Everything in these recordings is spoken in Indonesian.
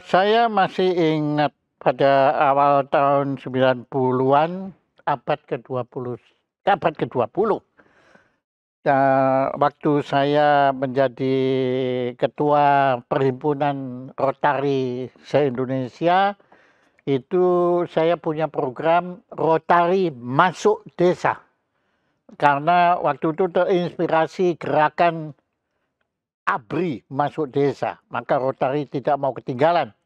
Saya masih ingat pada awal tahun 90-an, abad ke-20, abad ke-20. Waktu saya menjadi ketua perhimpunan Rotary se-Indonesia, itu saya punya program Rotary Masuk Desa. Karena waktu itu terinspirasi gerakan ABRI masuk desa, maka Rotary tidak mau ketinggalan.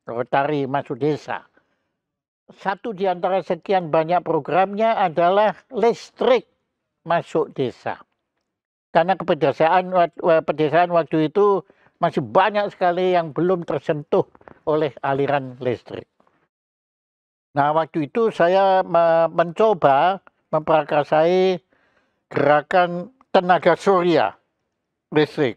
Rotary masuk desa. Satu di antara sekian banyak programnya adalah listrik masuk desa. Karena pedesaan waktu itu masih banyak sekali yang belum tersentuh oleh aliran listrik. Nah, waktu itu saya mencoba memprakarsai gerakan tenaga surya listrik.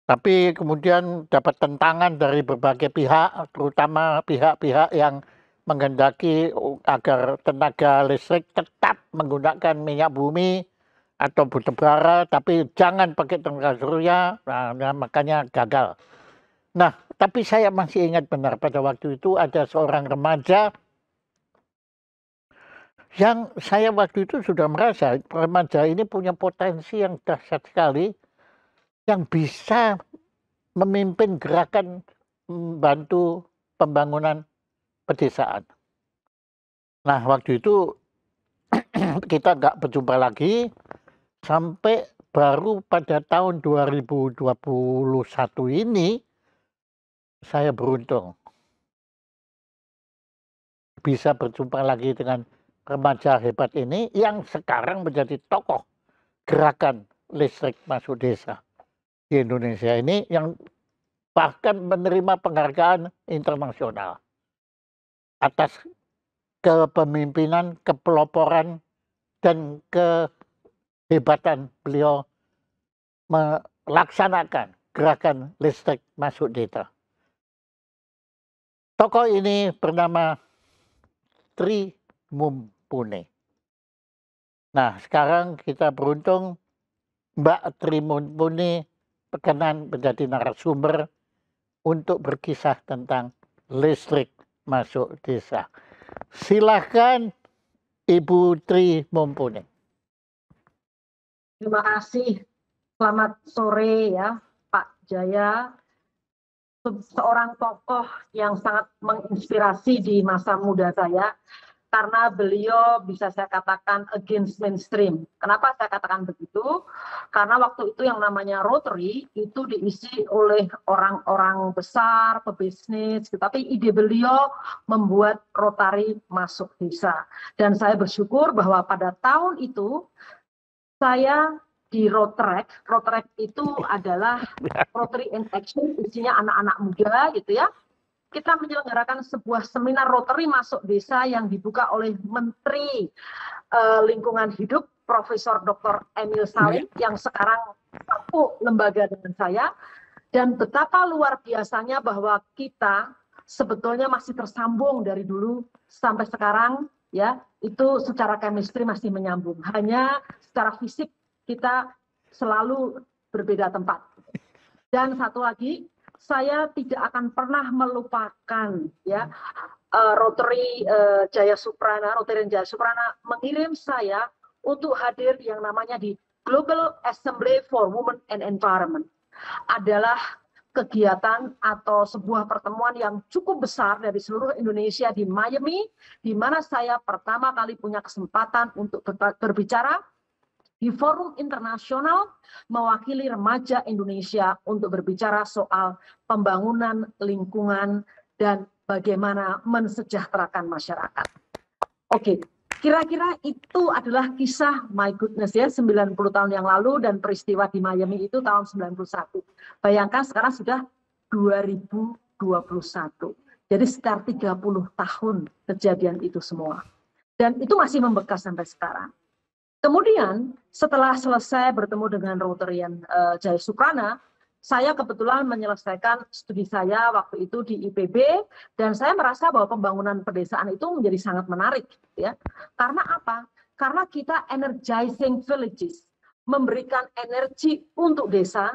Tapi kemudian dapat tentangan dari berbagai pihak, terutama pihak-pihak yang menghendaki agar tenaga listrik tetap menggunakan minyak bumi atau batu bara, tapi jangan pakai tenaga surya. Nah, makanya gagal. Nah, tapi saya masih ingat benar pada waktu itu ada seorang remaja yang saya waktu itu sudah merasa remaja ini punya potensi yang dahsyat sekali, yang bisa memimpin gerakan membantu pembangunan pedesaan. Nah, waktu itu kita nggak berjumpa lagi sampai baru pada tahun 2021 ini saya beruntung bisa berjumpa lagi dengan remaja hebat ini yang sekarang menjadi tokoh gerakan listrik masuk desa di Indonesia ini, yang bahkan menerima penghargaan internasional atas kepemimpinan, kepeloporan, dan kehebatan beliau melaksanakan gerakan listrik masuk desa. Tokoh ini bernama Tri Mumpuni. Nah, sekarang kita beruntung Mbak Tri Mumpuni berkenan menjadi narasumber untuk berkisah tentang listrik masuk desa. Silahkan Ibu Tri Mumpuni. Terima kasih. Selamat sore ya Pak Jaya. Seorang tokoh yang sangat menginspirasi di masa muda saya, karena beliau bisa saya katakan against mainstream. Kenapa saya katakan begitu? Karena waktu itu yang namanya Rotary itu diisi oleh orang-orang besar, pebisnis, tapi ide beliau membuat Rotary masuk desa. Dan saya bersyukur bahwa pada tahun itu saya di Rotrack itu adalah Rotary in Action, isinya anak-anak muda gitu ya. Kita menyelenggarakan sebuah seminar Rotary masuk desa yang dibuka oleh Menteri Lingkungan Hidup Profesor Dr. Emil Salim yang sekarang satu lembaga dengan saya, dan betapa luar biasanya bahwa kita sebetulnya masih tersambung dari dulu sampai sekarang ya, itu secara chemistry masih menyambung, hanya secara fisik kita selalu berbeda tempat. Dan satu lagi, saya tidak akan pernah melupakan ya Rotary Jaya Suprana mengirim saya untuk hadir yang namanya di Global Assembly for Women and Environment. Adalah kegiatan atau sebuah pertemuan yang cukup besar dari seluruh Indonesia di Miami, di mana saya pertama kali punya kesempatan untuk berbicara di forum internasional mewakili remaja Indonesia untuk berbicara soal pembangunan lingkungan dan bagaimana mensejahterakan masyarakat. Oke, kira-kira itu adalah kisah my goodness ya, 90 tahun yang lalu, dan peristiwa di Miami itu tahun 91. Bayangkan sekarang sudah 2021. Jadi sekitar 30 tahun kejadian itu semua. Dan itu masih membekas sampai sekarang. Kemudian setelah selesai bertemu dengan Rotarian Jaya Suprana, saya kebetulan menyelesaikan studi saya waktu itu di IPB, dan saya merasa bahwa pembangunan pedesaan itu menjadi sangat menarik ya. Karena apa? Karena kita energizing villages, memberikan energi untuk desa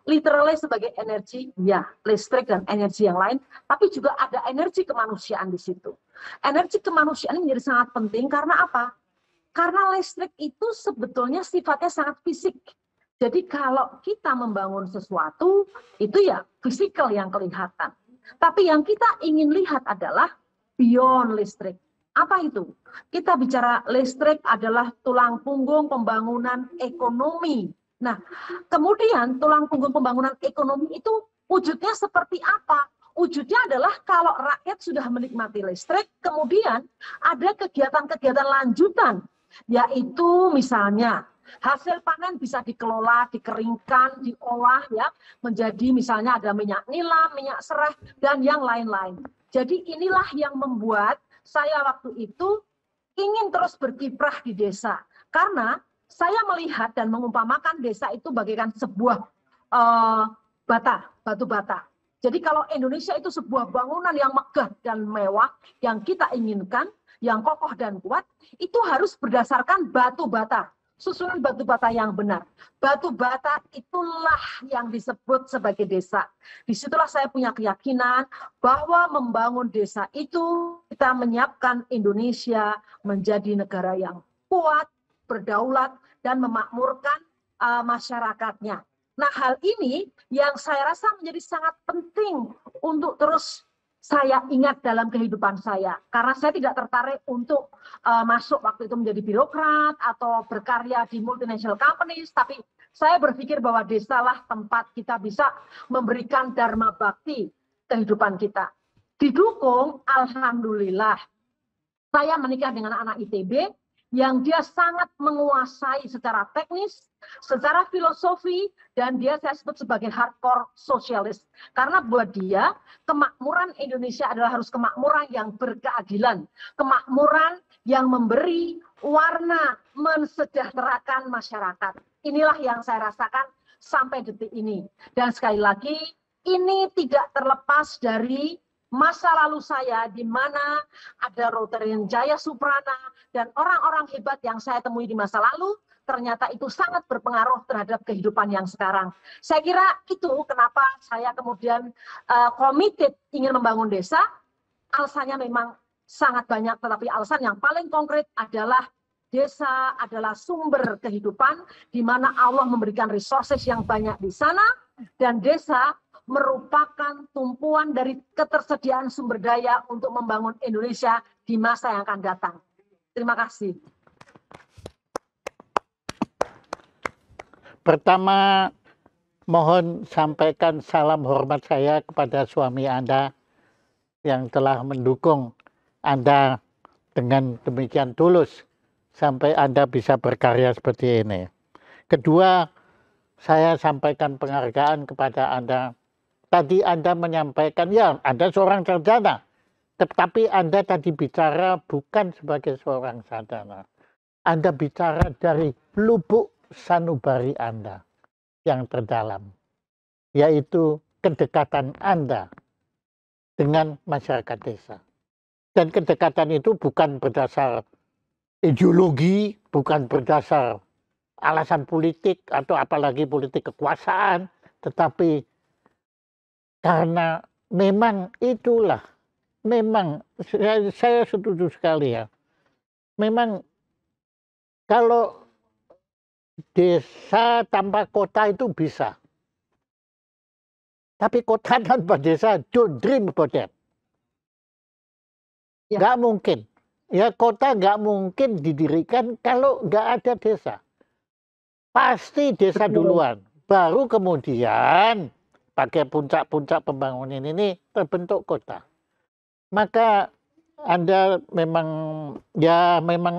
literally sebagai energi, ya, listrik dan energi yang lain, tapi juga ada energi kemanusiaan di situ. Energi kemanusiaan menjadi sangat penting karena apa? Karena listrik itu sebetulnya sifatnya sangat fisik. Jadi kalau kita membangun sesuatu, itu ya fisikal yang kelihatan. Tapi yang kita ingin lihat adalah beyond listrik. Apa itu? Kita bicara listrik adalah tulang punggung pembangunan ekonomi. Nah, kemudian tulang punggung pembangunan ekonomi itu wujudnya seperti apa? Wujudnya adalah kalau rakyat sudah menikmati listrik, kemudian ada kegiatan-kegiatan lanjutan, yaitu misalnya hasil panen bisa dikelola, dikeringkan, diolah ya menjadi misalnya ada minyak nila, minyak serai dan yang lain-lain. Jadi inilah yang membuat saya waktu itu ingin terus berkiprah di desa karena saya melihat dan mengumpamakan desa itu bagaikan sebuah batu bata. Jadi kalau Indonesia itu sebuah bangunan yang megah dan mewah, yang kita inginkan, yang kokoh dan kuat, itu harus berdasarkan batu bata. Susunan batu bata yang benar. Batu bata itulah yang disebut sebagai desa. Disitulah saya punya keyakinan bahwa membangun desa itu kita menyiapkan Indonesia menjadi negara yang kuat, berdaulat, dan memakmurkan masyarakatnya. Nah, hal ini yang saya rasa menjadi sangat penting untuk terus saya ingat dalam kehidupan saya. Karena saya tidak tertarik untuk masuk waktu itu menjadi birokrat atau berkarya di multinational companies, tapi saya berpikir bahwa desalah tempat kita bisa memberikan dharma bakti kehidupan kita. Didukung, alhamdulillah, saya menikah dengan anak ITB, yang dia sangat menguasai secara teknis, secara filosofi, dan dia saya sebut sebagai hardcore sosialis. Karena buat dia, kemakmuran Indonesia adalah harus kemakmuran yang berkeadilan, kemakmuran yang memberi warna, mensejahterakan masyarakat. Inilah yang saya rasakan sampai detik ini. Dan sekali lagi, ini tidak terlepas dari masa lalu saya di mana ada Rotarian Jaya Suprana dan orang-orang hebat yang saya temui di masa lalu ternyata itu sangat berpengaruh terhadap kehidupan yang sekarang. Saya kira itu kenapa saya kemudian committed ingin membangun desa. Alasannya memang sangat banyak, tetapi alasan yang paling konkret adalah desa adalah sumber kehidupan di mana Allah memberikan resources yang banyak di sana dan desa merupakan tumpuan dari ketersediaan sumber daya untuk membangun Indonesia di masa yang akan datang. Terima kasih. Pertama, mohon sampaikan salam hormat saya kepada suami Anda yang telah mendukung Anda dengan demikian tulus sampai Anda bisa berkarya seperti ini. Kedua, saya sampaikan penghargaan kepada Anda. Tadi Anda menyampaikan, ya Anda seorang sarjana, tetapi Anda tadi bicara bukan sebagai seorang sarjana. Anda bicara dari lubuk sanubari Anda yang terdalam, yaitu kedekatan Anda dengan masyarakat desa. Dan kedekatan itu bukan berdasar ideologi, bukan berdasar alasan politik atau apalagi politik kekuasaan, tetapi karena memang itulah, memang saya setuju sekali ya. Memang kalau desa tanpa kota itu bisa. Tapi kota tanpa desa, don't dream about that. Ya. Nggak mungkin. Ya kota nggak mungkin didirikan kalau nggak ada desa. Pasti desa duluan. Baru kemudian pakai puncak-puncak pembangunan ini terbentuk kota. Maka Anda memang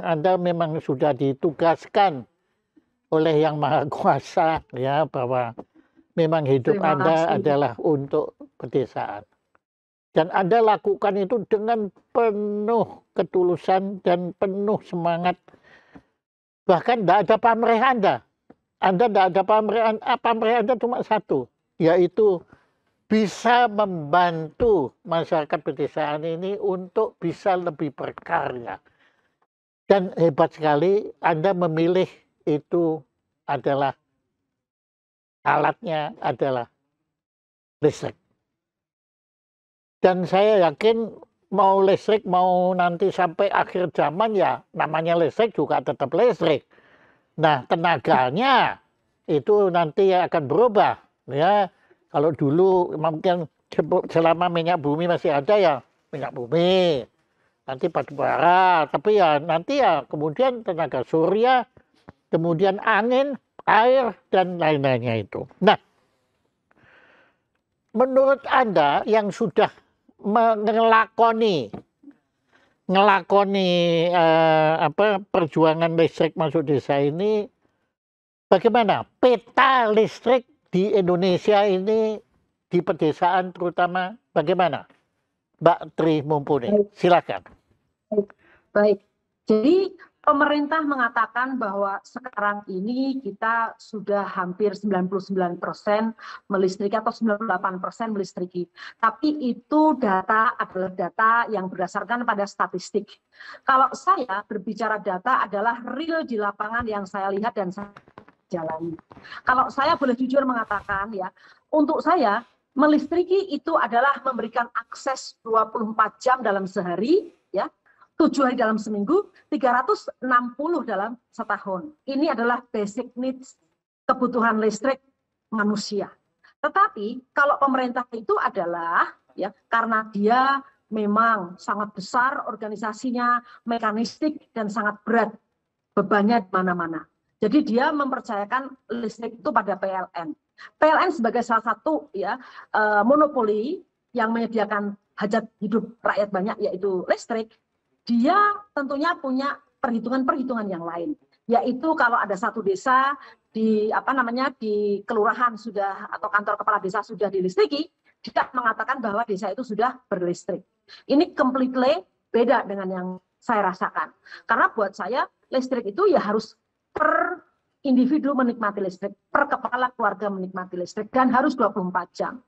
Anda memang sudah ditugaskan oleh Yang Maha Kuasa ya bahwa memang hidup Anda adalah untuk pedesaan. Dan Anda lakukan itu dengan penuh ketulusan dan penuh semangat. Bahkan tidak ada pamrih Anda. Anda tidak ada pamrih Anda cuma satu, yaitu bisa membantu masyarakat pedesaan ini untuk bisa lebih berkarya. Dan hebat sekali Anda memilih itu adalah alatnya adalah listrik. Dan saya yakin mau listrik, mau nanti sampai akhir zaman ya namanya listrik juga tetap listrik. Nah, tenaganya itu nanti akan berubah ya. Kalau dulu mungkin selama minyak bumi masih ada ya minyak bumi, nanti batu bara, tapi ya nanti ya kemudian tenaga surya, kemudian angin, air dan lain-lainnya itu. Nah, menurut Anda yang sudah ngelakoni perjuangan listrik masuk desa ini, bagaimana peta listrik di Indonesia ini di pedesaan terutama bagaimana, Mbak Tri Mumpuni? Silakan. Baik. Jadi pemerintah mengatakan bahwa sekarang ini kita sudah hampir 99% melistriki atau 98% melistriki. Tapi itu data adalah data yang berdasarkan pada statistik. Kalau saya berbicara data adalah real di lapangan yang saya lihat dan saya jalani. Kalau saya boleh jujur mengatakan ya, untuk saya melistriki itu adalah memberikan akses 24 jam dalam sehari, ya, 7 hari dalam seminggu, 360 dalam setahun. Ini adalah basic needs, kebutuhan listrik manusia. Tetapi kalau pemerintah itu adalah ya karena dia memang sangat besar organisasinya, mekanistik dan sangat berat bebannya di mana-mana. Jadi dia mempercayakan listrik itu pada PLN. PLN sebagai salah satu ya monopoli yang menyediakan hajat hidup rakyat banyak yaitu listrik. Dia tentunya punya perhitungan-perhitungan yang lain, yaitu kalau ada satu desa di di kelurahan sudah atau kantor kepala desa sudah dilistriki, dia mengatakan bahwa desa itu sudah berlistrik. Ini completely beda dengan yang saya rasakan. Karena buat saya listrik itu ya harus per individu menikmati listrik, per kepala keluarga menikmati listrik dan harus 24 jam.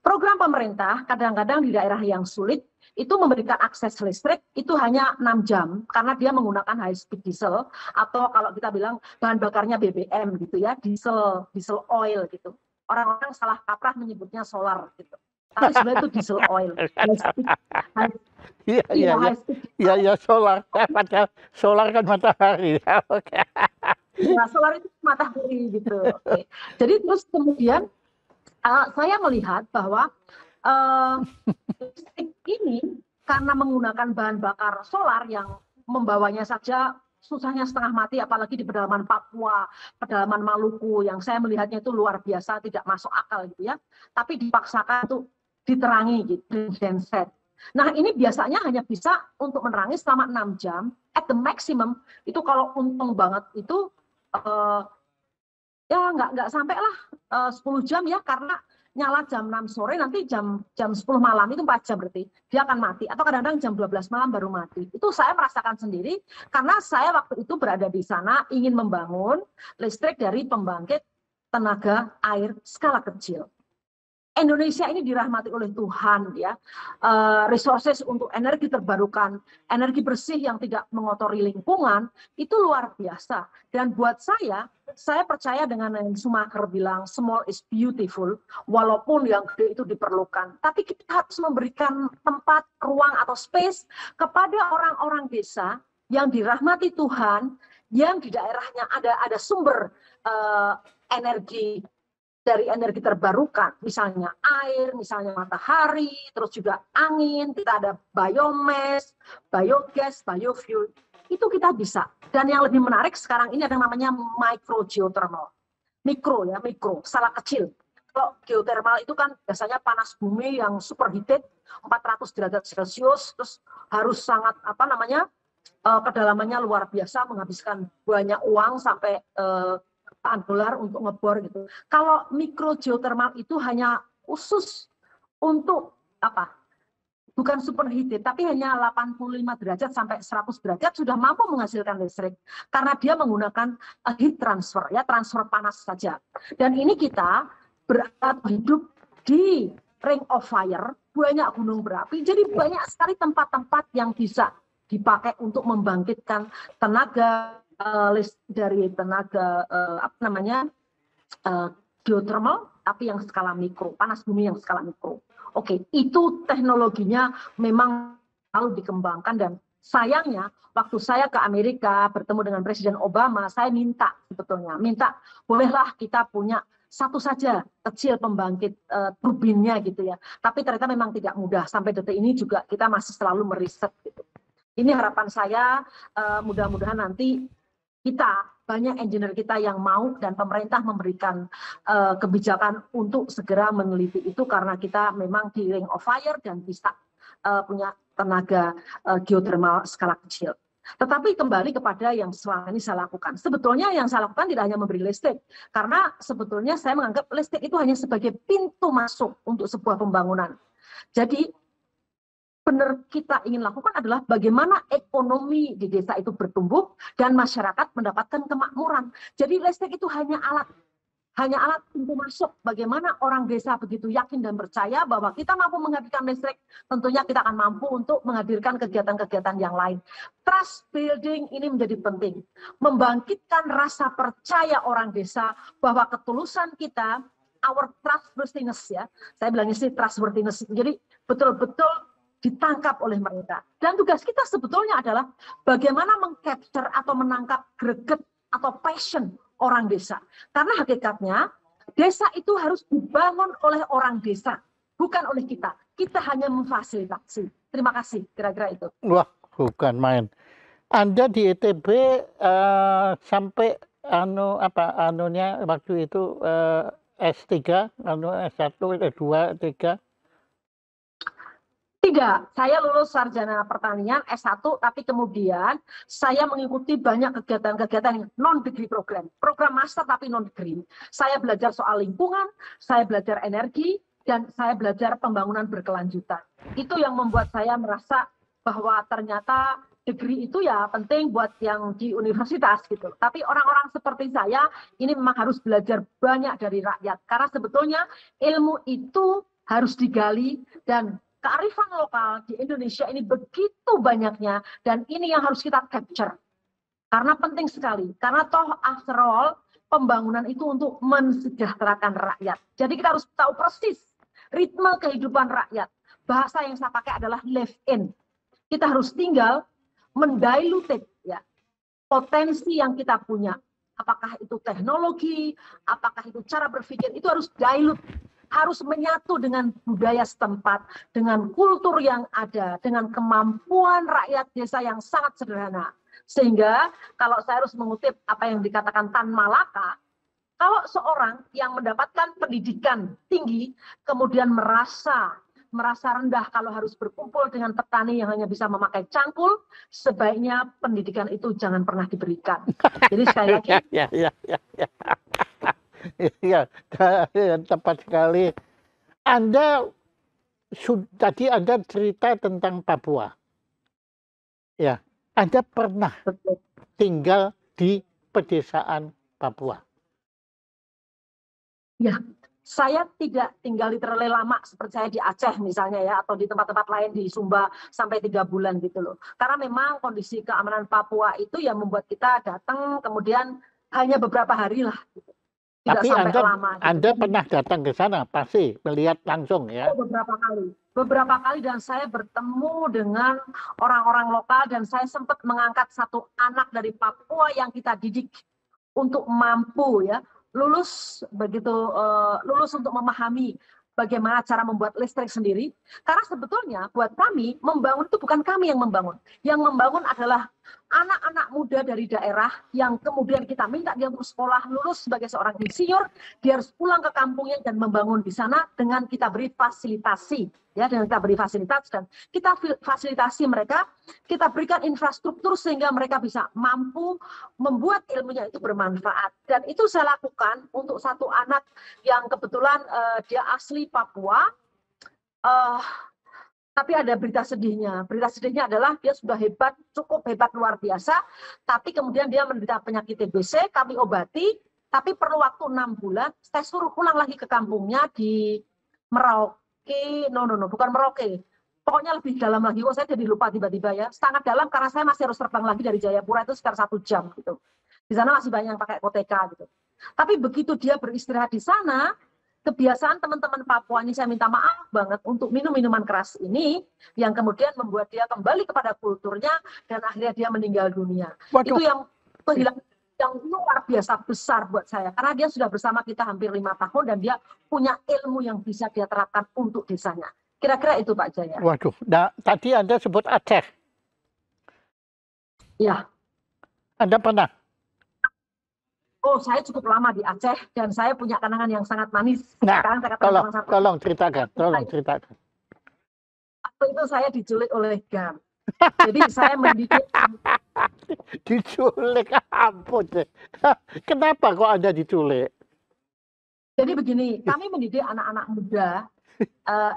Program pemerintah kadang-kadang di daerah yang sulit itu memberikan akses listrik itu hanya 6 jam karena dia menggunakan high speed diesel atau kalau kita bilang bahan bakarnya BBM gitu ya, diesel oil gitu. Orang-orang salah kaprah menyebutnya solar gitu. Tapi sebenarnya itu diesel oil. Iya, solar. Padahal solar kan matahari. Oke. Ya, solar itu matahari gitu. Oke. Jadi terus kemudian saya melihat bahwa listrik ini karena menggunakan bahan bakar solar yang membawanya saja susahnya setengah mati, apalagi di pedalaman Papua, pedalaman Maluku yang saya melihatnya itu luar biasa, tidak masuk akal gitu ya. Tapi dipaksakan itu diterangi gitu, genset. Nah ini biasanya hanya bisa untuk menerangi selama 6 jam, at the maximum itu kalau untung banget itu ya nggak sampai lah 10 jam ya, karena nyala jam 6 sore nanti jam 10 malam itu 4 jam berarti dia akan mati, atau kadang-kadang jam 12 malam baru mati. Itu saya merasakan sendiri karena saya waktu itu berada di sana ingin membangun listrik dari pembangkit tenaga air skala kecil. Indonesia ini dirahmati oleh Tuhan ya, resources untuk energi terbarukan, energi bersih yang tidak mengotori lingkungan itu luar biasa. Dan buat saya percaya dengan yang Schumacher bilang small is beautiful, walaupun yang gede itu diperlukan. Tapi kita harus memberikan tempat, ruang atau space kepada orang-orang desa yang dirahmati Tuhan, yang di daerahnya ada sumber energi dari energi terbarukan, misalnya air, misalnya matahari, terus juga angin, kita ada biomass, biogas, biofuel, itu kita bisa. Dan yang lebih menarik sekarang ini ada yang namanya micro geothermal. Mikro ya, mikro, skala kecil. Kalau geothermal itu kan biasanya panas bumi yang superheated, 400 derajat Celcius, terus harus sangat kedalamannya luar biasa, menghabiskan banyak uang sampai $4 untuk ngebor gitu. Kalau mikro geothermal itu hanya khusus untuk bukan superheated, tapi hanya 85 derajat sampai 100 derajat sudah mampu menghasilkan listrik karena dia menggunakan heat transfer ya, transfer panas saja. Dan ini kita berada hidup di ring of fire, banyak gunung berapi, jadi banyak sekali tempat-tempat yang bisa dipakai untuk membangkitkan tenaga dari tenaga geothermal, tapi yang skala mikro, panas bumi yang skala mikro. Oke, itu teknologinya memang lalu dikembangkan, dan sayangnya waktu saya ke Amerika bertemu dengan Presiden Obama, saya minta bolehlah kita punya satu saja kecil pembangkit turbinnya gitu ya. Tapi ternyata memang tidak mudah, sampai detik ini juga kita masih selalu meriset gitu. Ini harapan saya, mudah-mudahan nanti kita banyak engineer kita yang mau, dan pemerintah memberikan kebijakan untuk segera meneliti itu, karena kita memang di ring of fire dan bisa punya tenaga geothermal skala kecil. Tetapi kembali kepada yang selama ini saya lakukan. Sebetulnya yang saya lakukan tidak hanya memberi listrik, karena sebetulnya saya menganggap listrik itu hanya sebagai pintu masuk untuk sebuah pembangunan. Jadi benar kita ingin lakukan adalah bagaimana ekonomi di desa itu bertumbuh dan masyarakat mendapatkan kemakmuran. Jadi listrik itu hanya alat pintu masuk. Bagaimana orang desa begitu yakin dan percaya bahwa kita mampu menghadirkan listrik, tentunya kita akan mampu untuk menghadirkan kegiatan-kegiatan yang lain. Trust building ini menjadi penting. Membangkitkan rasa percaya orang desa bahwa ketulusan kita, our trustworthiness ya. Saya bilangnya sih trustworthiness. Jadi betul-betul ditangkap oleh mereka. Dan tugas kita sebetulnya adalah bagaimana mengcapture atau menangkap greget atau passion orang desa. Karena hakikatnya desa itu harus dibangun oleh orang desa, bukan oleh kita. Kita hanya memfasilitasi. Terima kasih, kira-kira itu. Wah, bukan main. Anda di ITB sampai anunya waktu itu S3, S1, S2, S3. Tidak, saya lulus sarjana pertanian S1, tapi kemudian saya mengikuti banyak kegiatan-kegiatan non-degree program master tapi non-degree. Saya belajar soal lingkungan, saya belajar energi, dan saya belajar pembangunan berkelanjutan. Itu yang membuat saya merasa bahwa ternyata degree itu ya penting buat yang di universitas gitu. Tapi orang-orang seperti saya ini memang harus belajar banyak dari rakyat, karena sebetulnya ilmu itu harus digali, dan kearifan lokal di Indonesia ini begitu banyaknya, dan ini yang harus kita capture. Karena penting sekali, karena toh after all, pembangunan itu untuk mensejahterakan rakyat. Jadi kita harus tahu persis ritme kehidupan rakyat. Bahasa yang saya pakai adalah live in. Kita harus tinggal mendilute ya, potensi yang kita punya. Apakah itu teknologi, apakah itu cara berpikir, itu harus dilute. Harus menyatu dengan budaya setempat, dengan kultur yang ada, dengan kemampuan rakyat desa yang sangat sederhana. Sehingga kalau saya harus mengutip apa yang dikatakan Tan Malaka, kalau seorang yang mendapatkan pendidikan tinggi, kemudian merasa rendah kalau harus berkumpul dengan petani yang hanya bisa memakai cangkul, sebaiknya pendidikan itu jangan pernah diberikan. Jadi sekali lagi, Iya, tepat sekali. Tadi Anda cerita tentang Papua. Ya, Anda pernah tinggal di pedesaan Papua? Ya, saya tidak tinggal di terlalu lama seperti saya di Aceh misalnya ya, atau di tempat-tempat lain di Sumba sampai 3 bulan gitu loh. Karena memang kondisi keamanan Papua itu yang membuat kita datang kemudian hanya beberapa hari lah. Gitu. Tidak tapi sampai lama. Anda pernah datang ke sana, pasti melihat langsung ya? Oh, beberapa kali, dan saya bertemu dengan orang-orang lokal, dan saya sempat mengangkat satu anak dari Papua yang kita didik untuk mampu ya lulus untuk memahami bagaimana cara membuat listrik sendiri. Karena sebetulnya buat kami membangun itu bukan kami yang membangun adalah anak-anak muda dari daerah yang kemudian kita minta dia untuk sekolah, lulus sebagai seorang insinyur, dia harus pulang ke kampungnya dan membangun di sana dengan kita beri fasilitasi, ya, dengan kita beri fasilitas dan kita fasilitasi mereka, kita berikan infrastruktur sehingga mereka bisa mampu membuat ilmunya itu bermanfaat. Dan itu saya lakukan untuk satu anak yang kebetulan dia asli Papua. Tapi ada berita sedihnya. Berita sedihnya adalah dia sudah hebat, cukup hebat luar biasa, tapi kemudian dia menderita penyakit TBC, kami obati, tapi perlu waktu 6 bulan, saya suruh pulang lagi ke kampungnya di Merauke, bukan Merauke, pokoknya lebih dalam lagi, saya jadi lupa tiba-tiba ya, sangat dalam karena saya masih harus terbang lagi dari Jayapura itu sekitar 1 jam gitu. Di sana masih banyak yang pakai koteka gitu. Tapi begitu dia beristirahat di sana, kebiasaan teman-teman Papua ini, saya minta maaf banget, untuk minum minuman keras ini, yang kemudian membuat dia kembali kepada kulturnya, dan akhirnya dia meninggal dunia. Waduh. Itu yang kehilangan yang luar biasa besar buat saya, karena dia sudah bersama kita hampir 5 tahun, dan dia punya ilmu yang bisa dia terapkan untuk desanya. Kira-kira itu Pak Jaya. Waduh, nah, tadi Anda sebut Aceh. Ya. Anda pernah? Oh, saya cukup lama di Aceh, dan saya punya kenangan yang sangat manis. Nah, Sekarang saya katakan tolong ceritakan, tolong ceritakan. Waktu itu saya diculik oleh GAM. Jadi saya mendidik. Diculik, ampun deh. Kenapa kok Anda diculik? Jadi begini, kami mendidik anak-anak muda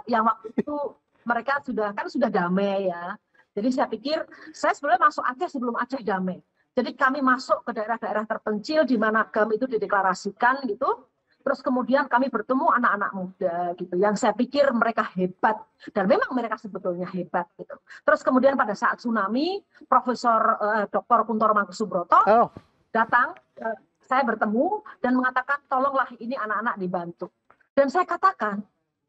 yang waktu itu mereka sudah damai ya. Jadi saya pikir saya sebenarnya masuk Aceh sebelum Aceh damai. Jadi kami masuk ke daerah-daerah terpencil di mana GAM itu dideklarasikan gitu. Terus kemudian kami bertemu anak-anak muda gitu, yang saya pikir mereka hebat, dan memang mereka sebetulnya hebat gitu. Terus kemudian pada saat tsunami, Profesor Dr. Kuntoro Mangkusubroto datang, saya bertemu dan mengatakan tolonglah ini anak-anak dibantu. Dan saya katakan,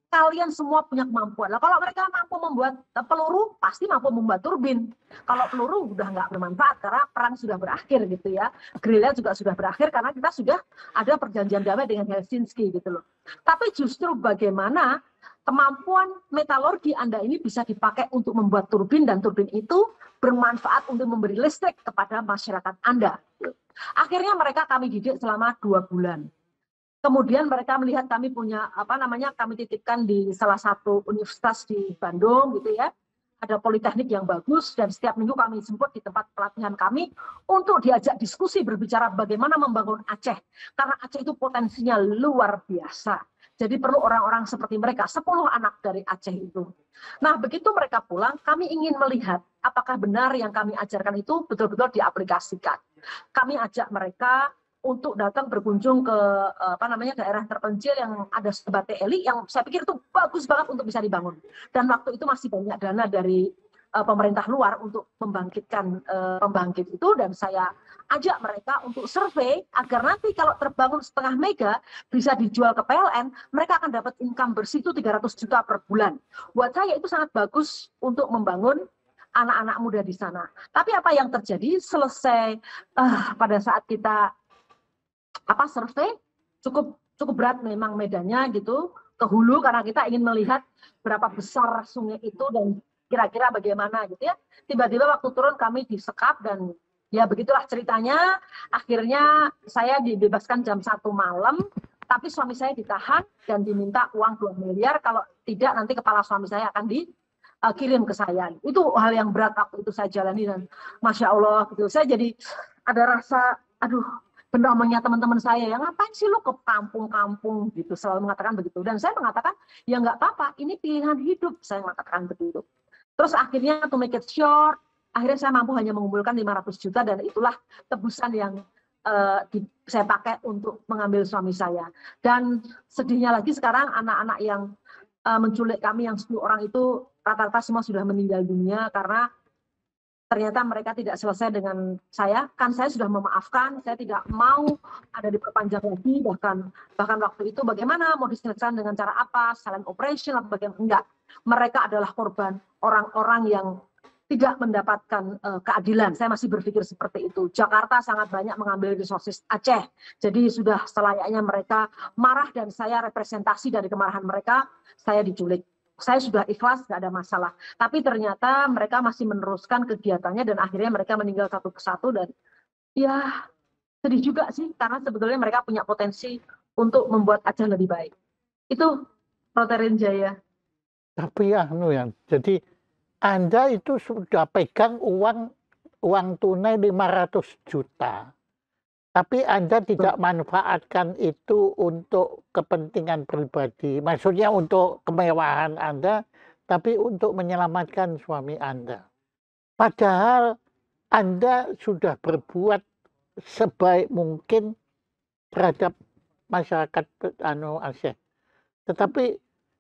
kalian semua punya kemampuan. Nah, kalau mereka mampu membuat peluru, pasti mampu membuat turbin. Kalau peluru udah nggak bermanfaat karena perang sudah berakhir gitu ya. Gerilya juga sudah berakhir karena kita sudah ada perjanjian damai dengan Helsinki gitu loh. Tapi justru bagaimana kemampuan metalurgi Anda ini bisa dipakai untuk membuat turbin, dan turbin itu bermanfaat untuk memberi listrik kepada masyarakat Anda. Akhirnya mereka kami didik selama 2 bulan. Kemudian mereka melihat kami punya kami titipkan di salah satu universitas di Bandung gitu ya. Ada politeknik yang bagus, dan setiap minggu kami jemput di tempat pelatihan kami untuk diajak diskusi berbicara bagaimana membangun Aceh. Karena Aceh itu potensinya luar biasa. Jadi perlu orang-orang seperti mereka, 10 anak dari Aceh itu. Nah, begitu mereka pulang, kami ingin melihat apakah benar yang kami ajarkan itu betul-betul diaplikasikan. Kami ajak mereka untuk datang berkunjung ke daerah terpencil yang ada sebat TLI, yang saya pikir itu bagus banget untuk bisa dibangun. Dan waktu itu masih banyak dana dari pemerintah luar untuk membangkitkan pembangkit itu, dan saya ajak mereka untuk survei agar nanti kalau terbangun 0,5 mega bisa dijual ke PLN, mereka akan dapat income bersih itu 300 juta per bulan. Buat saya itu sangat bagus untuk membangun anak-anak muda di sana. Tapi apa yang terjadi selesai pada saat kita survei, cukup berat memang medannya gitu, ke hulu, karena kita ingin melihat berapa besar sungai itu dan kira-kira bagaimana gitu ya. Tiba-tiba waktu turun kami disekap, dan ya begitulah ceritanya. Akhirnya saya dibebaskan jam 1 malam, tapi suami saya ditahan dan diminta uang 2 miliar, kalau tidak nanti kepala suami saya akan dikirim ke saya. Itu hal yang berat waktu itu saya jalani, dan Masya Allah gitu. Saya jadi ada rasa, aduh, benomongnya teman-teman saya, yang ngapain sih lo ke kampung-kampung gitu, selalu mengatakan begitu. Dan saya mengatakan, ya nggak apa-apa, ini pilihan hidup, saya mengatakan begitu. Terus akhirnya to make it short, akhirnya saya mampu hanya mengumpulkan 500 juta, dan itulah tebusan yang saya pakai untuk mengambil suami saya. Dan sedihnya lagi sekarang anak-anak yang menculik kami yang 10 orang itu rata-rata semua sudah meninggal dunia, karena ternyata mereka tidak selesai dengan saya. Kan saya sudah memaafkan, saya tidak mau ada diperpanjang lagi, bahkan waktu itu bagaimana mau diselesaikan dengan cara apa, silent operation atau bagaimana, enggak. Mereka adalah korban orang-orang yang tidak mendapatkan keadilan. Saya masih berpikir seperti itu. Jakarta sangat banyak mengambil resources Aceh, jadi sudah selayaknya mereka marah, dan saya representasi dari kemarahan mereka. Saya diculik, saya sudah ikhlas, nggak ada masalah. Tapi ternyata mereka masih meneruskan kegiatannya, dan akhirnya mereka meninggal satu persatu, dan ya sedih juga sih, karena sebetulnya mereka punya potensi untuk membuat Aceh lebih baik. Itu Rotarin Jaya. Tapi ya, jadi Anda itu sudah pegang uang tunai 500 juta. Tapi Anda tidak manfaatkan itu untuk kepentingan pribadi. Maksudnya untuk kemewahan Anda, tapi untuk menyelamatkan suami Anda. Padahal Anda sudah berbuat sebaik mungkin terhadap masyarakat Aceh. Tetapi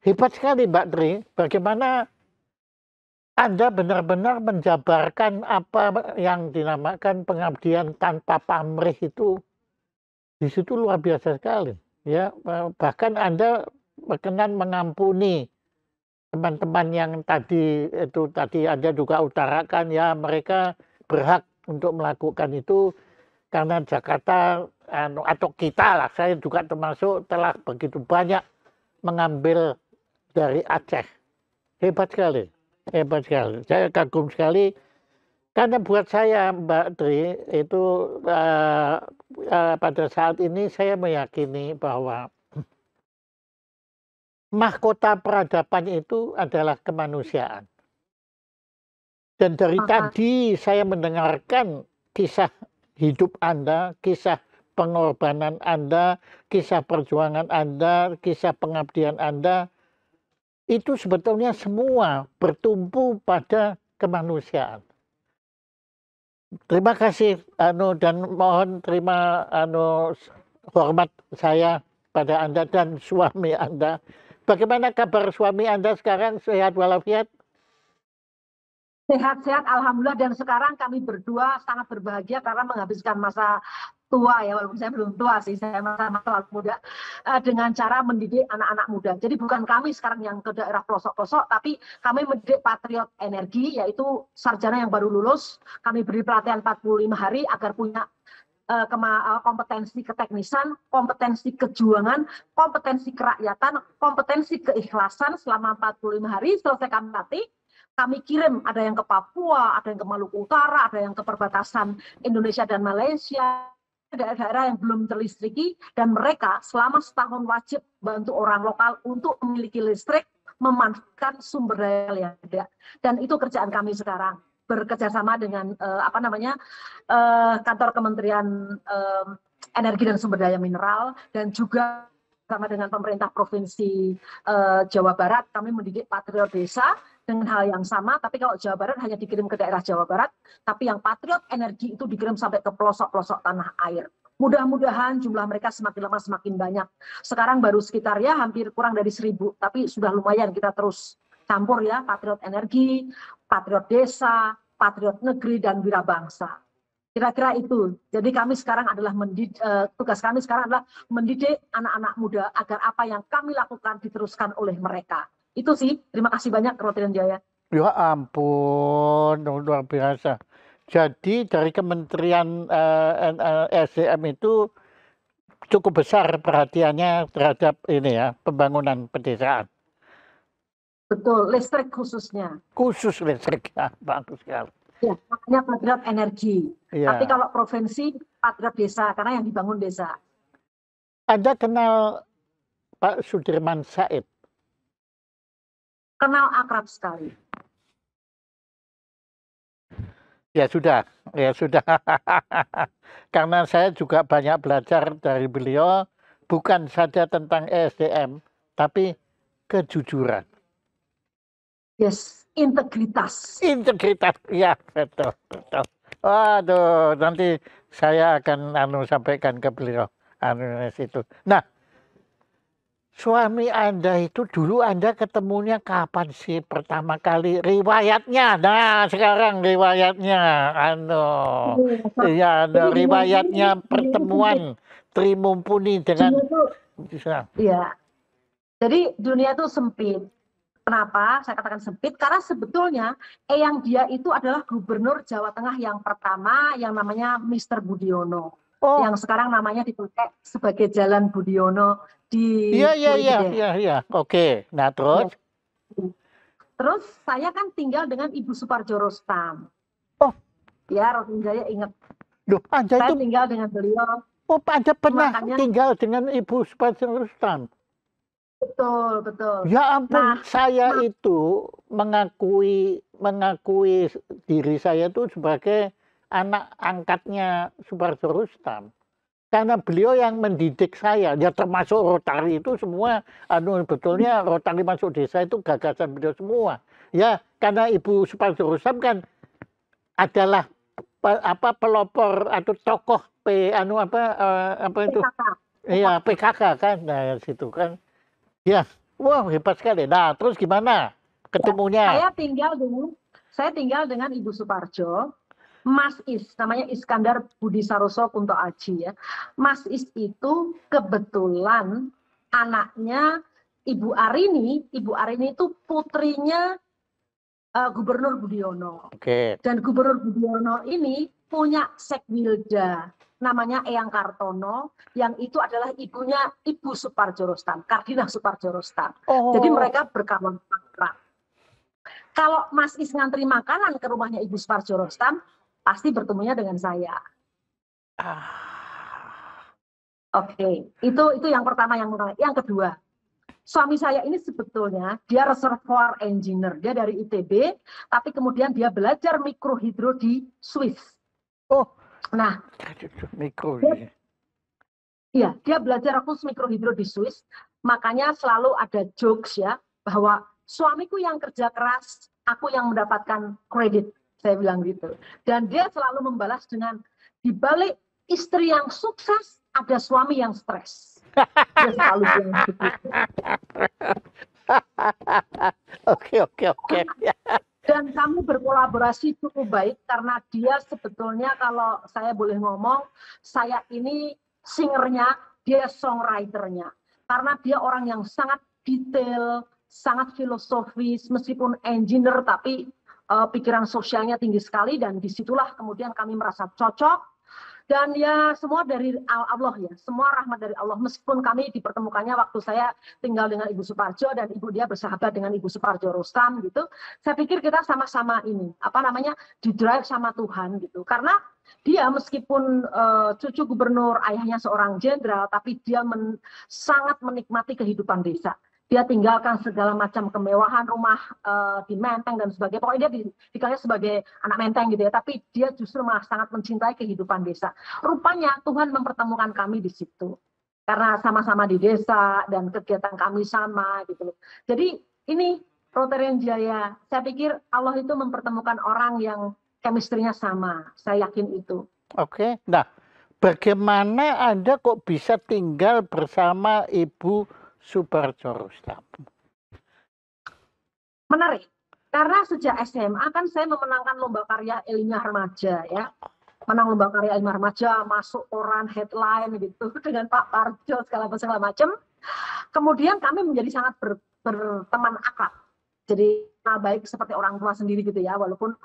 hebat sekali Mbak Tri, bagaimana Anda benar-benar menjabarkan apa yang dinamakan pengabdian tanpa pamrih itu Di situ luar biasa sekali, ya. Bahkan Anda berkenan mengampuni teman-teman yang tadi Anda juga utarakan, ya mereka berhak untuk melakukan itu karena Jakarta atau kita lah, saya juga termasuk telah begitu banyak mengambil dari Aceh. Hebat sekali, hebat sekali. Saya kagum sekali karena buat saya Mbak Tri itu pada saat ini saya meyakini bahwa mahkota peradaban itu adalah kemanusiaan. Dan dari tadi saya mendengarkan kisah hidup Anda, kisah pengorbanan Anda, kisah perjuangan Anda, kisah pengabdian Anda, itu sebetulnya semua bertumpu pada kemanusiaan. Terima kasih dan mohon terima hormat saya pada Anda dan suami Anda. Bagaimana kabar suami Anda sekarang, sehat walafiat? Sehat-sehat, alhamdulillah, dan sekarang kami berdua sangat berbahagia karena menghabiskan masa tua, ya walaupun saya belum tua sih, saya masih muda, dengan cara mendidik anak-anak muda. Jadi bukan kami sekarang yang ke daerah pelosok-pelosok, tapi kami mendidik patriot energi, yaitu sarjana yang baru lulus. Kami beri pelatihan 45 hari agar punya kompetensi keteknisan, kompetensi kejuangan, kompetensi kerakyatan, kompetensi keikhlasan selama 45 hari. Selesai kami latih, kami kirim, ada yang ke Papua, ada yang ke Maluku Utara, ada yang ke perbatasan Indonesia dan Malaysia, daerah-daerah yang belum terlistriki, dan mereka selama setahun wajib bantu orang lokal untuk memiliki listrik, memanfaatkan sumber daya yang ada. Dan itu kerjaan kami sekarang, bekerjasama dengan kantor Kementerian Energi dan Sumber Daya Mineral, dan juga sama dengan pemerintah Provinsi Jawa Barat. Kami mendidik patriot desa dengan hal yang sama, tapi kalau Jawa Barat hanya dikirim ke daerah Jawa Barat, tapi yang patriot energi itu dikirim sampai ke pelosok-pelosok tanah air. Mudah-mudahan jumlah mereka semakin lama semakin banyak. Sekarang baru sekitar ya hampir kurang dari 1.000, tapi sudah lumayan kita terus campur ya, patriot energi, patriot desa, patriot negeri, dan wirabangsa. Kira-kira itu. Jadi kami sekarang adalah tugas kami sekarang adalah mendidik anak-anak muda agar apa yang kami lakukan diteruskan oleh mereka. Itu sih. Terima kasih banyak, Rotiran Jaya. Ya ampun, luar biasa. Jadi dari Kementerian SDM itu cukup besar perhatiannya terhadap ini ya, pembangunan pedesaan. Betul, listrik khususnya. Khusus listrik, ya, bagus sekali. Ya, makanya patriot energi. Ya. Tapi kalau provinsi, patriot desa, karena yang dibangun desa. Anda kenal Pak Sudirman Said? Kenal, akrab sekali. Ya sudah. Karena saya juga banyak belajar dari beliau, bukan saja tentang ESDM, tapi kejujuran. Yes, integritas. Integritas, ya betul. Waduh, nanti saya akan sampaikan ke beliau itu. Nah, suami Anda itu dulu Anda ketemunya kapan sih pertama kali? Riwayatnya, nah sekarang riwayatnya, ya ada riwayatnya pertemuan Tri Mumpuni dengan. Iya, jadi dunia itu sempit. Kenapa saya katakan sempit? Karena sebetulnya eyang dia itu adalah gubernur Jawa Tengah yang pertama, yang namanya Mr. Budiono. Yang sekarang namanya dipakai sebagai Jalan Budiono di Iya. Oke. Nah, terus? Terus saya kan tinggal dengan Ibu Suparjo Rostam. Oh. Ya, Rotin Jaya ingat. Loh, saya tinggal dengan beliau. Oh, Anda pernah tinggal dengan Ibu Suparjo Rostam? Betul. Ya ampun, saya itu mengakui diri saya itu sebagai anak angkatnya Suparjo Rostam. Karena beliau yang mendidik saya, ya termasuk Rotari itu semua, betulnya Rotari masuk desa itu gagasan beliau semua. Ya, karena Ibu Suparjo Rostam kan adalah pelopor atau tokoh PKK kan, nah situ kan. Ya, wah hebat sekali. Nah, terus gimana ketemunya? Saya tinggal dengan Ibu Suparjo. Mas Is, namanya Iskandar Budi Saroso Kunto Aji ya. Mas Is itu kebetulan anaknya Ibu Arini. Ibu Arini itu putrinya Gubernur Budiono. Dan Gubernur Budiono ini punya Sekmilda namanya Eyang Kartono, yang itu adalah ibunya Ibu Suparjo Rostam, Kardinal Suparjo Rostam. Jadi mereka berkawan akrab. Kalau Mas Is ngantri makanan ke rumahnya Ibu Suparjo Rostam, pasti bertemunya dengan saya. Oke, itu yang pertama yang menarik. Yang kedua, suami saya ini sebetulnya dia reservoir engineer, dia dari ITB, tapi kemudian dia belajar mikrohidro di Swiss. Nah, mikro. Iya, dia belajar khusus mikrohidro di Swiss, makanya selalu ada jokes ya bahwa suamiku yang kerja keras, aku yang mendapatkan kredit. Saya bilang gitu. Dan dia selalu membalas dengan, di balik istri yang sukses, ada suami yang stres. Dia selalu bilang begitu. Oke. Dan kami berkolaborasi cukup baik, karena dia sebetulnya kalau saya boleh ngomong, saya ini singernya, dia songwriternya. Karena dia orang yang sangat detail, sangat filosofis, meskipun engineer, tapi pikiran sosialnya tinggi sekali, dan disitulah kemudian kami merasa cocok. Dan ya semua dari Allah ya, semua rahmat dari Allah. Meskipun kami dipertemukannya waktu saya tinggal dengan Ibu Suparjo dan ibu dia bersahabat dengan Ibu Suparjo Rostam gitu. Saya pikir kita sama-sama ini, didrive sama Tuhan gitu. Karena dia meskipun cucu gubernur, ayahnya seorang jenderal, tapi dia sangat menikmati kehidupan desa. Dia tinggalkan segala macam kemewahan rumah di Menteng dan sebagainya. Pokoknya dia dikenalnya sebagai anak Menteng gitu ya. Tapi dia justru malah sangat mencintai kehidupan desa. Rupanya Tuhan mempertemukan kami di situ. Karena sama-sama di desa dan kegiatan kami sama gitu loh. Jadi ini Rotarian Jaya, saya pikir Allah itu mempertemukan orang yang chemistry-nya sama. Saya yakin itu. Oke. Nah, bagaimana Anda kok bisa tinggal bersama Ibu Suparjo Rostam? Menarik, karena sejak SMA kan saya memenangkan lomba karya ilmiah remaja ya, menang lomba karya ilmiah remaja, masuk koran headline gitu dengan Pak Parjo segala macam. Kemudian kami menjadi sangat berteman akrab, jadi baik seperti orang tua sendiri gitu ya, walaupun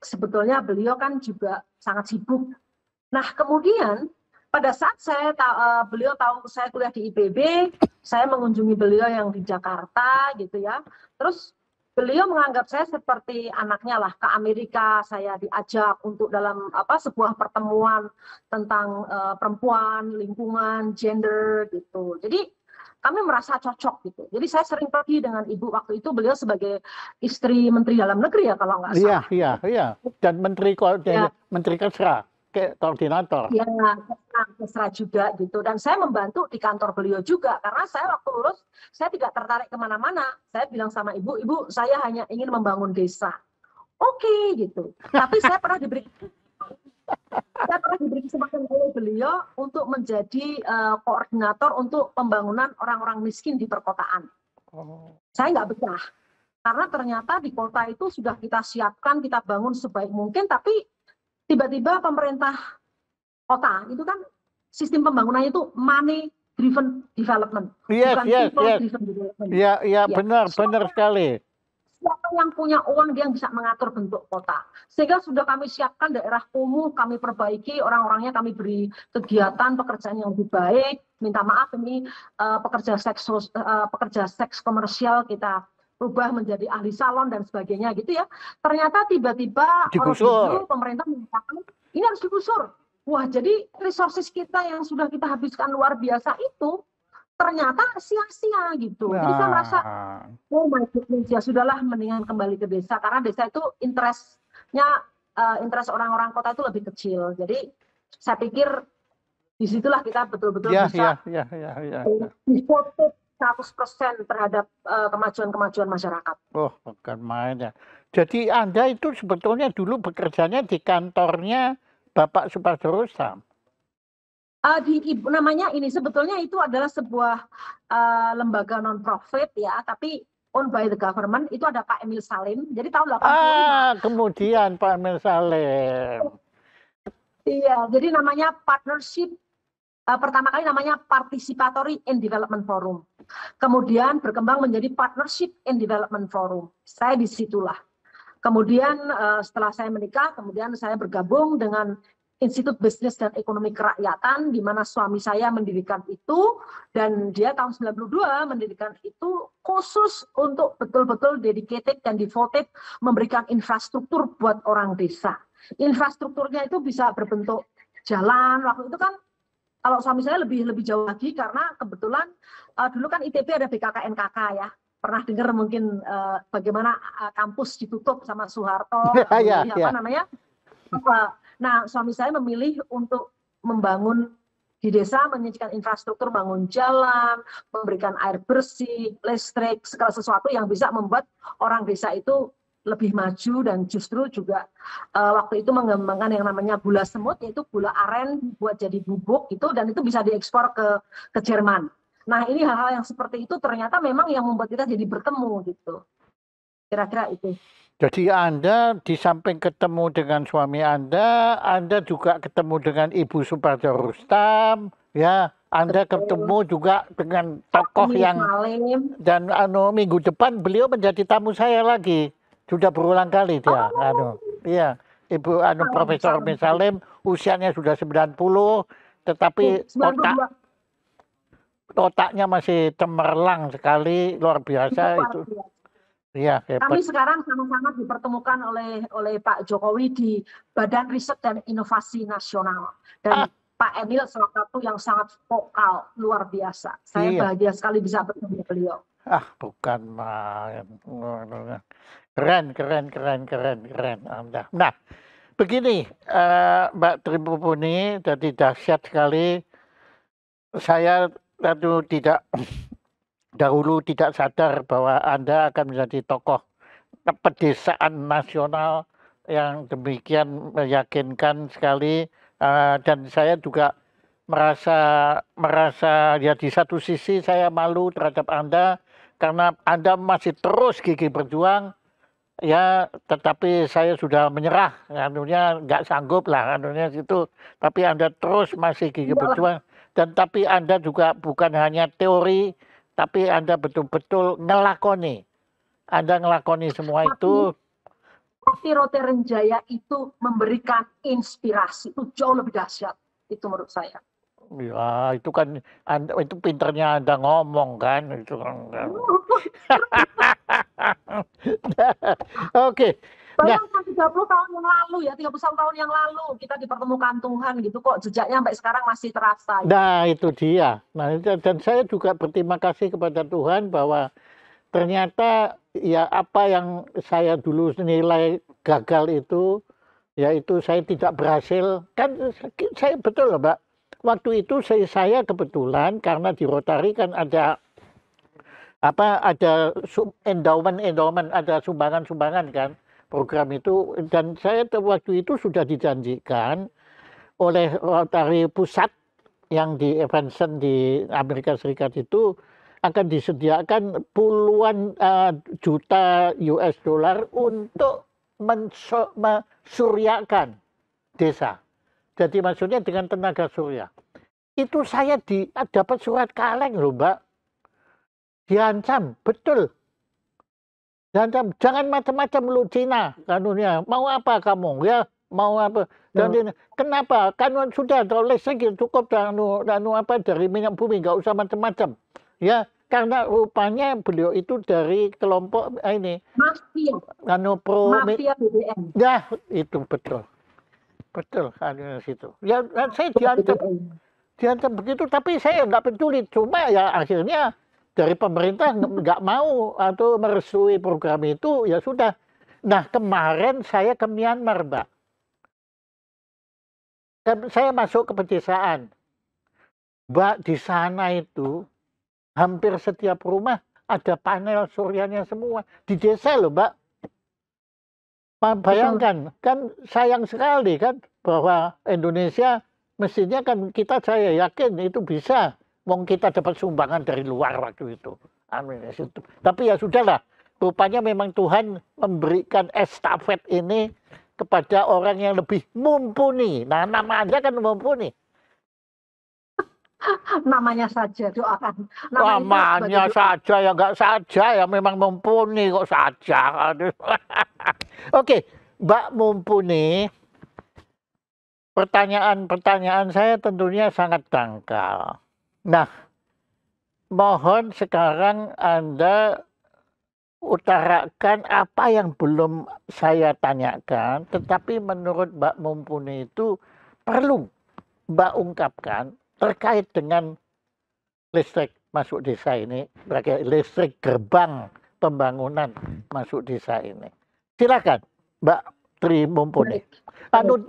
sebetulnya beliau kan juga sangat sibuk. Nah kemudian pada saat beliau tahu saya kuliah di IPB, saya mengunjungi beliau yang di Jakarta gitu ya. Terus beliau menganggap saya seperti anaknya lah, ke Amerika saya diajak untuk dalam sebuah pertemuan tentang perempuan, lingkungan, gender gitu. Jadi kami merasa cocok gitu. Jadi saya sering pergi dengan ibu waktu itu, beliau sebagai istri Menteri Dalam Negeri ya kalau nggak salah. Iya. Dan Menteri Kesra. Koordinator. Ya, Kesra juga gitu. Dan saya membantu di kantor beliau juga. Karena saya waktu lulus, saya tidak tertarik kemana-mana. Saya bilang sama ibu, saya hanya ingin membangun desa. Oke, gitu. Tapi saya pernah diberi kesempatan oleh beliau untuk menjadi koordinator untuk pembangunan orang-orang miskin di perkotaan. Saya nggak betah. Karena ternyata di kota itu sudah kita siapkan, kita bangun sebaik mungkin, tapi tiba-tiba pemerintah kota itu kan sistem pembangunannya itu money driven development, bukan people driven development. Iya, benar sekali. Siapa yang punya uang dia bisa mengatur bentuk kota. Sehingga sudah kami siapkan daerah kumuh, kami perbaiki, orang-orangnya kami beri kegiatan pekerjaan yang lebih baik. Minta maaf ini pekerja seks komersial kita rubah menjadi ahli salon dan sebagainya gitu ya. Ternyata tiba-tiba pemerintah mengatakan ini harus digusur. Wah, jadi resources kita yang sudah kita habiskan luar biasa itu ternyata sia-sia gitu. Jadi saya merasa, oh my goodness, ya sudahlah mendingan kembali ke desa, karena desa itu interest orang-orang kota itu lebih kecil. Jadi saya pikir disitulah kita betul-betul bisa devoted 100% terhadap kemajuan masyarakat. Oh, bukan main ya. Jadi Anda itu sebetulnya dulu bekerjanya di kantornya Bapak Suparjo Rostam? Namanya ini sebetulnya itu adalah sebuah lembaga non-profit ya, tapi owned by the government, itu ada Pak Emil Salim. Jadi tahun 85. Kemudian Pak Emil Salim. Iya, jadi namanya partnership. Pertama kali namanya Participatory and Development Forum. Kemudian berkembang menjadi Partnership and Development Forum. Saya disitulah. Kemudian setelah saya menikah, kemudian saya bergabung dengan Institut Bisnis dan Ekonomi Kerakyatan, di mana suami saya mendirikan itu, dan dia tahun 92 mendirikan itu khusus untuk betul-betul dedicated dan devoted memberikan infrastruktur buat orang desa. Infrastrukturnya itu bisa berbentuk jalan. Waktu itu kan kalau suami saya lebih jauh lagi, karena kebetulan dulu kan ITB ada BKKNKK ya. Pernah dengar mungkin bagaimana kampus ditutup sama Soeharto, apa namanya? Nah, suami saya memilih untuk membangun di desa, menyajikan infrastruktur, bangun jalan, memberikan air bersih, listrik, segala sesuatu yang bisa membuat orang desa itu lebih maju, dan justru juga waktu itu mengembangkan yang namanya gula semut, yaitu gula aren buat jadi bubuk itu, dan itu bisa diekspor ke Jerman. Nah, ini hal-hal yang seperti itu ternyata memang yang membuat kita jadi bertemu gitu. Kira-kira itu. Jadi Anda di samping ketemu dengan suami Anda juga ketemu dengan Ibu Suparjo Rustam, ya. Anda ketemu juga dengan tokoh yang dan minggu depan beliau menjadi tamu saya lagi. Sudah berulang kali dia. Iya, Ibu Profesor Salim usianya sudah 90, tetapi otaknya masih cemerlang sekali, luar biasa itu. Iya, kami sekarang sama-sama dipertemukan oleh Pak Jokowi di Badan Riset dan Inovasi Nasional, dan Pak Emil salah satu yang sangat vokal, luar biasa. Saya bahagia sekali bisa bertemu beliau. Bukan main. Keren Anda. Nah, begini Mbak Tripupuni, jadi dahsyat sekali. Saya dahulu tidak sadar bahwa Anda akan menjadi tokoh pedesaan nasional yang demikian meyakinkan sekali, dan saya juga merasa ya di satu sisi saya malu terhadap Anda karena Anda masih terus gigih berjuang. Ya, tetapi saya sudah menyerah, nggak sanggup lah, situ. Tapi Anda terus masih gigih berjuang, dan tapi Anda juga bukan hanya teori, tapi Anda betul-betul ngelakoni. Anda ngelakoni semua itu. Tapi Rote Renjaya itu memberikan inspirasi, itu jauh lebih dahsyat, itu menurut saya. Ya, itu kan itu pinternya Anda ngomong kan, itu kan. Oke. Bayangkan 30 tahun yang lalu ya, 31 tahun yang lalu kita dipertemukan Tuhan gitu, kok jejaknya sampai sekarang masih terasa. Ya? Nah, itu dia. Nah, dan saya juga berterima kasih kepada Tuhan bahwa ternyata ya apa yang saya dulu nilai gagal itu, yaitu saya tidak berhasil. Kan saya betul loh, Mbak. Waktu itu saya kebetulan karena di Rotary kan ada endowment, ada sumbangan kan program itu, dan saya waktu itu sudah dijanjikan oleh Rotary Pusat yang di Evanston di Amerika Serikat itu akan disediakan puluhan juta US dollar untuk mensuryakan desa. Jadi maksudnya dengan tenaga surya. Itu saya dapat surat kaleng loh, Mbak. Diancam, betul. Diancam, jangan macam-macam lu Cina, kanunnya. Mau apa kamu? Ya, mau apa? Dan kenapa? Kan sudah listrik cukup dari minyak bumi, nggak usah macam-macam. Ya, karena rupanya beliau itu dari kelompok ini. Mafia. Mafia BBM. Ya, itu betul. Betul, situ. Ya, saya diancam begitu, tapi saya nggak peduli. Cuma ya akhirnya dari pemerintah nggak mau atau merestui program itu, ya sudah. Nah, kemarin saya ke Myanmar, Mbak. Saya masuk ke pedesaan. Mbak, di sana itu hampir setiap rumah ada panel suryanya semua. Di desa loh, Mbak. Bayangkan, kan sayang sekali kan bahwa Indonesia mestinya kan saya yakin itu bisa. Wong kita dapat sumbangan dari luar waktu itu. Amin. Tapi ya sudahlah, rupanya memang Tuhan memberikan estafet ini kepada orang yang lebih mumpuni. Nah, nama Anda kan mumpuni. Namanya saja doakan. Namanya saja ya nggak saja ya, memang mumpuni kok saja. Aduh. Oke, Mbak Mumpuni, pertanyaan-pertanyaan saya tentunya sangat dangkal. Nah, mohon sekarang Anda utarakan apa yang belum saya tanyakan, tetapi menurut Mbak Mumpuni itu perlu Mbak ungkapkan terkait dengan listrik masuk desa ini, sebagai listrik gerbang pembangunan masuk desa ini. Silakan, Mbak Tri Mumpuni. Anu,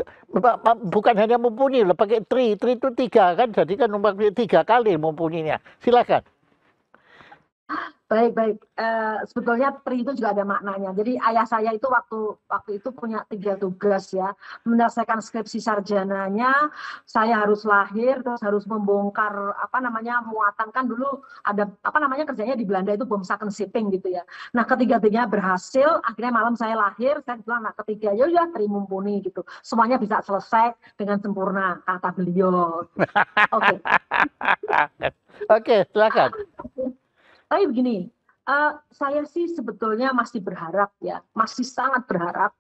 bukan hanya mumpuni loh, pakai tri itu 3 kan, jadi kan 3 kali mumpuninya. Silakan. Baik. Sebetulnya tri itu juga ada maknanya. Jadi ayah saya itu waktu itu punya 3 tugas ya. Menyelesaikan skripsi sarjananya, saya harus lahir, terus harus membongkar muatan, kan dulu ada kerjanya di Belanda itu bomsaken shipping gitu ya. Nah, ketiga-tiganya berhasil, akhirnya malam saya lahir, saya bilang anak ketiga, ya udah Tri Mumpuni gitu. Semuanya bisa selesai dengan sempurna, kata beliau. Oke. Oke, silakan. Tapi begini, saya sih sebetulnya masih berharap ya, masih sangat berharap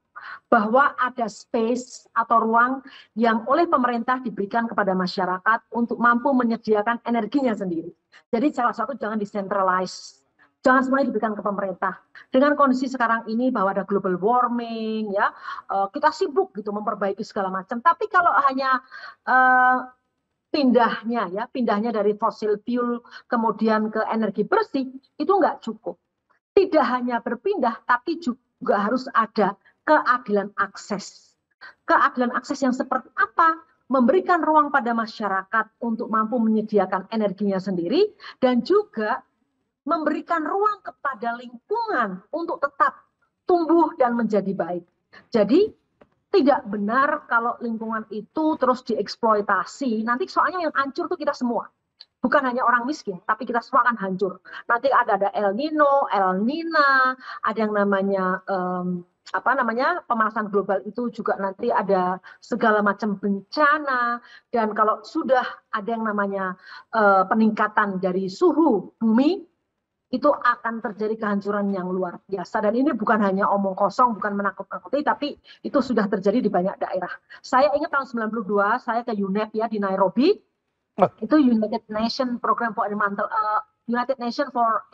bahwa ada space atau ruang yang oleh pemerintah diberikan kepada masyarakat untuk mampu menyediakan energinya sendiri. Jadi salah satu jangan decentralize, jangan semuanya diberikan ke pemerintah. Dengan kondisi sekarang ini bahwa ada global warming ya, kita sibuk gitu memperbaiki segala macam. Tapi kalau hanya pindahnya dari fosil fuel kemudian ke energi bersih itu nggak cukup. Tidak hanya berpindah, tapi juga harus ada keadilan akses. Keadilan akses yang seperti apa? Memberikan ruang pada masyarakat untuk mampu menyediakan energinya sendiri dan juga memberikan ruang kepada lingkungan untuk tetap tumbuh dan menjadi baik. Jadi tidak benar kalau lingkungan itu terus dieksploitasi. Nanti soalnya yang hancur tuh kita semua. Bukan hanya orang miskin, tapi kita semua akan hancur. Nanti ada El Nino, El Nina, ada yang namanya pemanasan global itu juga nanti ada segala macam bencana. Dan kalau sudah ada yang namanya peningkatan dari suhu bumi, itu akan terjadi kehancuran yang luar biasa. Dan ini bukan hanya omong kosong, bukan menakut-nakuti, tapi itu sudah terjadi di banyak daerah. Saya ingat tahun 92, saya ke UNEP ya di Nairobi, itu United Nations for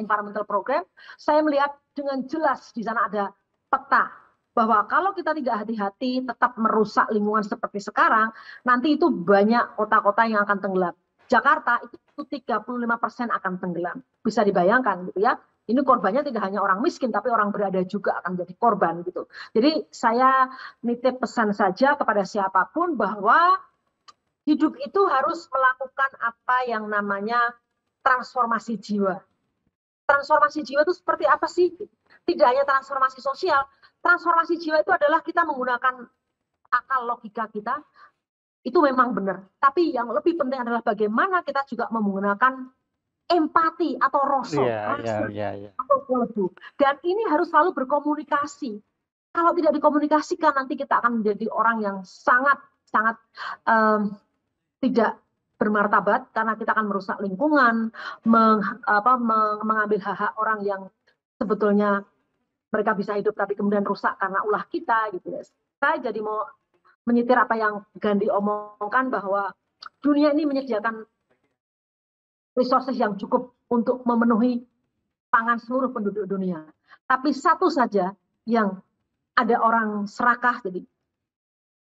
Environmental Program. Saya melihat dengan jelas di sana ada peta bahwa kalau kita tidak hati-hati tetap merusak lingkungan seperti sekarang, nanti itu banyak kota-kota yang akan tenggelam. Jakarta itu 35% akan tenggelam. Bisa dibayangkan gitu ya. Ini korbannya tidak hanya orang miskin, tapi orang berada juga akan jadi korban gitu. Jadi saya nitip pesan saja kepada siapapun bahwa hidup itu harus melakukan apa yang namanya transformasi jiwa. Transformasi jiwa itu seperti apa sih? Tidak hanya transformasi sosial. Transformasi jiwa itu adalah kita menggunakan akal logika kita, itu memang benar. Tapi yang lebih penting adalah bagaimana kita juga menggunakan empati atau rasa. Atau kalbu. Dan ini harus selalu berkomunikasi. Kalau tidak dikomunikasikan, nanti kita akan menjadi orang yang sangat tidak bermartabat, karena kita akan merusak lingkungan, mengambil hak-hak orang yang sebetulnya mereka bisa hidup tapi kemudian rusak karena ulah kita gitu ya. Saya jadi mau menyetir apa yang Gandhi omongkan bahwa dunia ini menyediakan resources yang cukup untuk memenuhi pangan seluruh penduduk dunia. Tapi satu saja yang ada orang serakah, jadi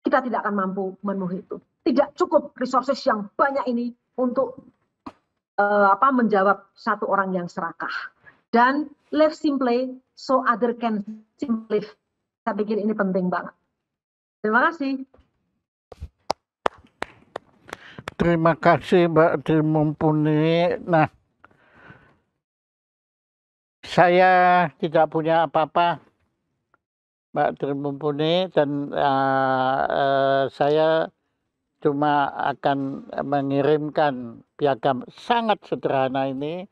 kita tidak akan mampu memenuhi itu. Tidak cukup resources yang banyak ini untuk menjawab satu orang yang serakah. Dan live simply so other can simply live. Saya pikir ini penting banget. Terima kasih. Terima kasih Mbak Tri Mumpuni. Nah, saya tidak punya apa-apa Mbak Tri Mumpuni, dan saya cuma akan mengirimkan piagam sangat sederhana ini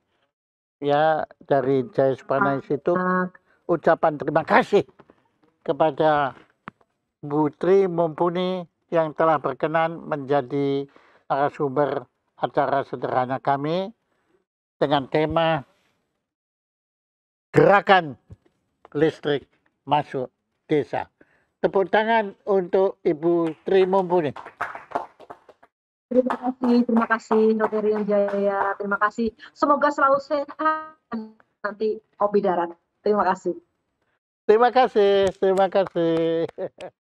ya dari Jaya Suprana Institute ucapan terima kasih kepada Bu Tri Mumpuni yang telah berkenan menjadi narasumber acara sederhana kami dengan tema gerakan listrik masuk desa. Tepuk tangan untuk Ibu Tri Mumpuni. Terima kasih Rotarian Jaya, terima kasih. Semoga selalu sehat nanti kopi darat. Terima kasih. Terima kasih, terima kasih.